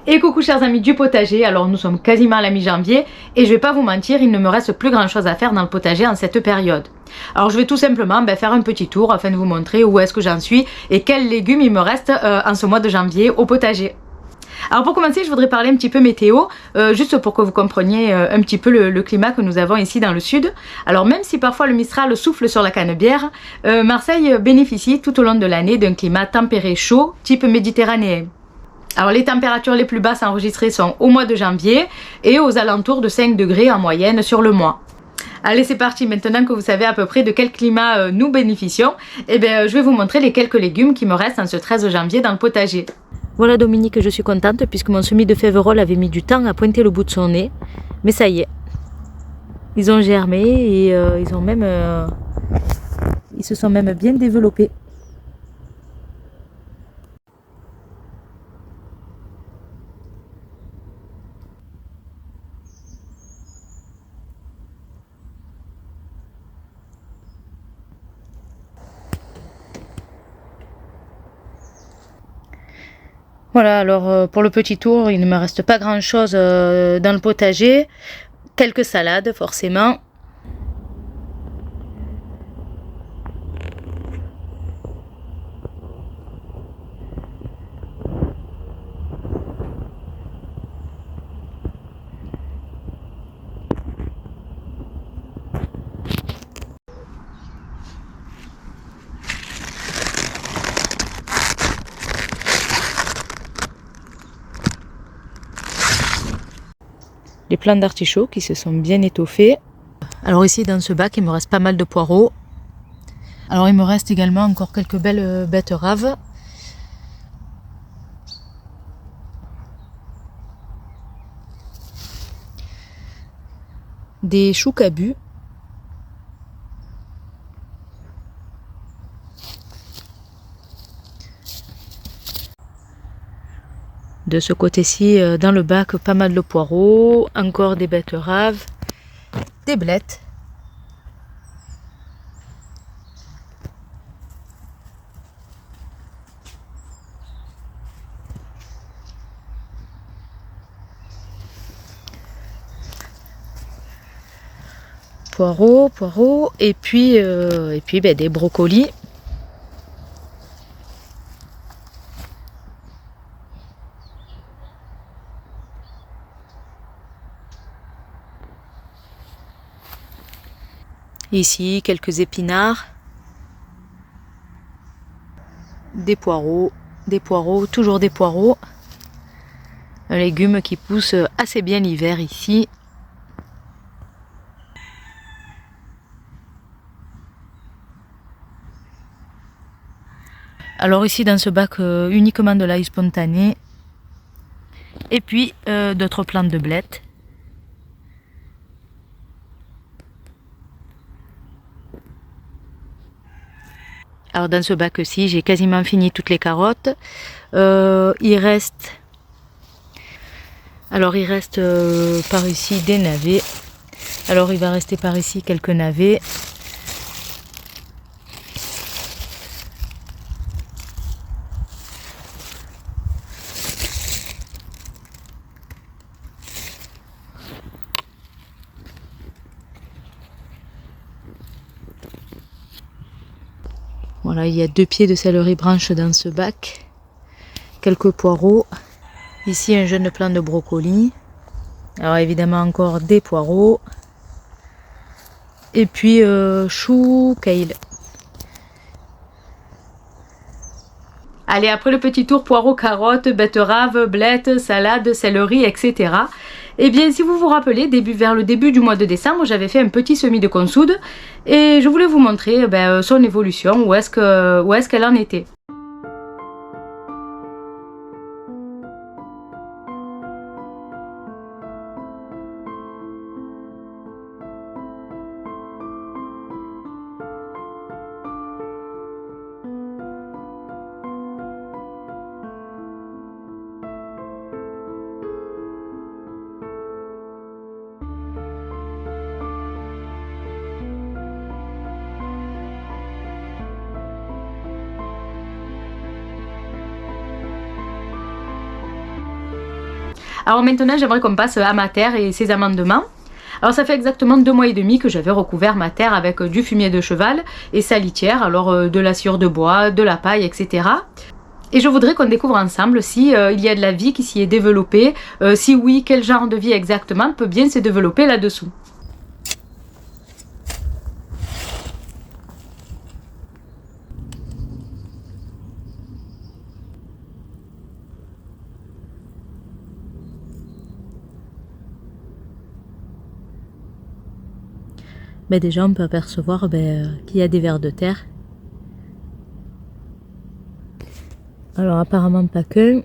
Et coucou chers amis du potager, alors nous sommes quasiment à la mi-janvier et je vais pas vous mentir, il ne me reste plus grand chose à faire dans le potager en cette période. Alors je vais tout simplement faire un petit tour afin de vous montrer où est-ce que j'en suis et quels légumes il me reste en ce mois de janvier au potager. Alors pour commencer, je voudrais parler un petit peu météo, juste pour que vous compreniez un petit peu le climat que nous avons ici dans le sud. Alors même si parfois le Mistral souffle sur la Canebière, Marseille bénéficie tout au long de l'année d'un climat tempéré chaud, type méditerranéen. Alors les températures les plus basses enregistrées sont au mois de janvier et aux alentours de 5 degrés en moyenne sur le mois. Allez, c'est parti, maintenant que vous savez à peu près de quel climat nous bénéficions, je vais vous montrer les quelques légumes qui me restent en ce 13 janvier dans le potager. Voilà Dominique, je suis contente puisque mon semis de fèves avait mis du temps à pointer le bout de son nez, mais ça y est, ils ont germé et ils se sont même bien développés. Voilà, alors pour le petit tour, il ne me reste pas grand chose dans le potager. Quelques salades, forcément. Les plants d'artichaut qui se sont bien étoffés. Alors ici dans ce bac il me reste pas mal de poireaux. Alors il me reste également encore quelques belles betteraves. Des choux cabus. De ce côté-ci, dans le bac, pas mal de poireaux, encore des betteraves, des blettes. Poireaux, et puis des brocolis. Ici, quelques épinards, des poireaux, toujours des poireaux. Un légume qui pousse assez bien l'hiver ici. Alors ici dans ce bac uniquement de l'ail spontané. Et puis d'autres plantes de blettes. Alors dans ce bac-ci, j'ai quasiment fini toutes les carottes. Il reste par ici des navets. Alors il va rester par ici quelques navets. Voilà, il y a 2 pieds de céleri branche dans ce bac. Quelques poireaux. Ici, un jeune plant de brocoli. Alors, évidemment, encore des poireaux. Et puis, chou, kale. Allez, après le petit tour poireaux, carottes, betteraves, blettes, salades, céleri, etc. Eh bien, si vous vous rappelez, vers le début du mois de décembre, j'avais fait un petit semis de consoude et je voulais vous montrer son évolution, où est-ce qu'elle en était. Alors maintenant j'aimerais qu'on passe à ma terre et ses amendements. Alors ça fait exactement 2 mois et demi que j'avais recouvert ma terre avec du fumier de cheval et sa litière, alors de la sciure de bois, de la paille, etc. Et je voudrais qu'on découvre ensemble si il y a de la vie qui s'y est développée, si oui, quel genre de vie exactement peut bien se développer là-dessous. Déjà on peut apercevoir qu'il y a des vers de terre. Alors apparemment pas que.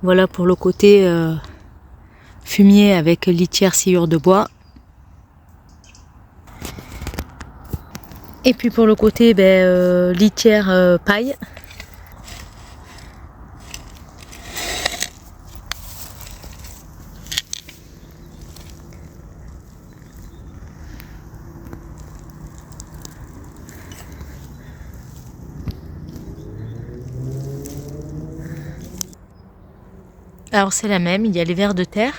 Voilà pour le côté fumier avec litière sciure de bois. Et puis pour le côté litière paille. Alors c'est la même, il y a les vers de terre.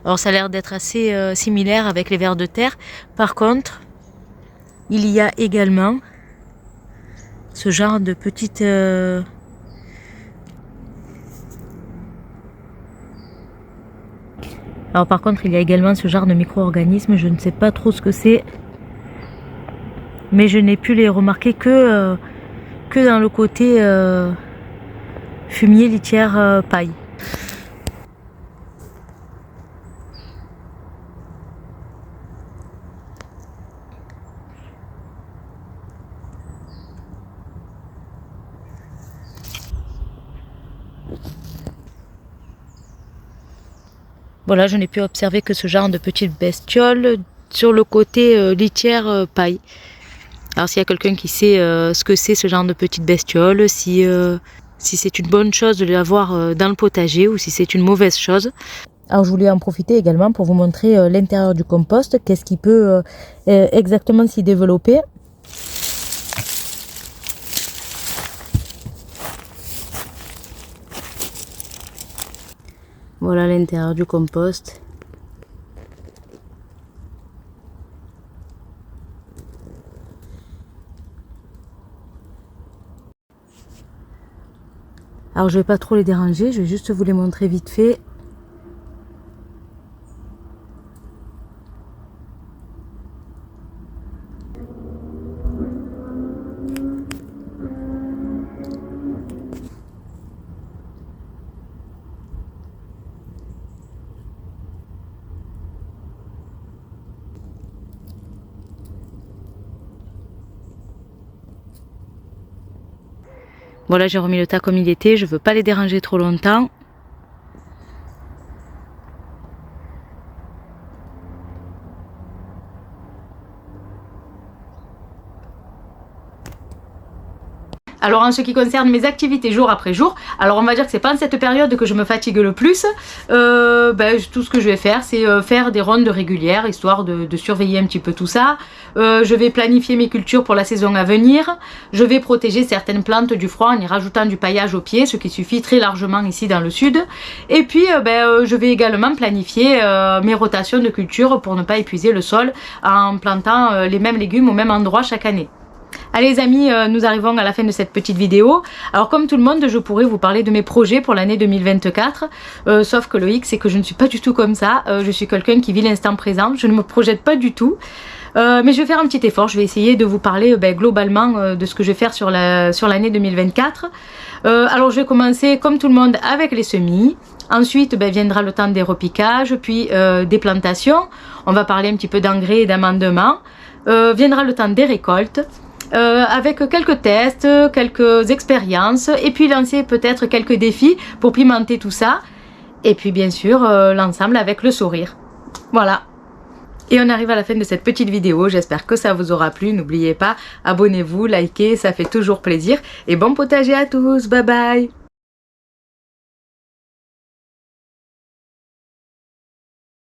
Alors ça a l'air d'être assez similaire avec les vers de terre. Par contre, il y a également ce genre de petites... Alors par contre, il y a également ce genre de micro-organismes. Je ne sais pas trop ce que c'est. Mais je n'ai pu les remarquer que dans le côté fumier, litière, paille. Voilà, je n'ai pu observer que ce genre de petites bestioles sur le côté litière paille. Alors s'il y a quelqu'un qui sait ce que c'est ce genre de petites bestioles, si c'est une bonne chose de l'avoir dans le potager ou si c'est une mauvaise chose. Alors je voulais en profiter également pour vous montrer l'intérieur du compost, qu'est-ce qui peut exactement s'y développer. Voilà l'intérieur du compost. Alors je vais pas trop les déranger, je vais juste vous les montrer vite fait. Voilà, j'ai remis le tas comme il était, je veux pas les déranger trop longtemps. Alors en ce qui concerne mes activités jour après jour, alors on va dire que c'est pas en cette période que je me fatigue le plus. Tout ce que je vais faire, c'est faire des rondes régulières, histoire de surveiller un petit peu tout ça. Je vais planifier mes cultures pour la saison à venir. Je vais protéger certaines plantes du froid en y rajoutant du paillage au pied, ce qui suffit très largement ici dans le sud. Et puis je vais également planifier mes rotations de cultures pour ne pas épuiser le sol en plantant les mêmes légumes au même endroit chaque année. Allez les amis, nous arrivons à la fin de cette petite vidéo. Alors comme tout le monde, je pourrais vous parler de mes projets pour l'année 2024. Sauf que le hic, c'est que je ne suis pas du tout comme ça. Je suis quelqu'un qui vit l'instant présent. Je ne me projette pas du tout. Mais je vais faire un petit effort. Je vais essayer de vous parler globalement de ce que je vais faire sur l'année 2024. Alors je vais commencer comme tout le monde avec les semis. Ensuite viendra le temps des repiquages, puis des plantations. On va parler un petit peu d'engrais et d'amendements. Viendra le temps des récoltes. Avec quelques tests, quelques expériences et puis lancer peut-être quelques défis pour pimenter tout ça et puis bien sûr l'ensemble avec le sourire. Voilà. Et on arrive à la fin de cette petite vidéo, j'espère que ça vous aura plu. N'oubliez pas, abonnez-vous, likez, ça fait toujours plaisir. Et bon potager à tous, bye bye!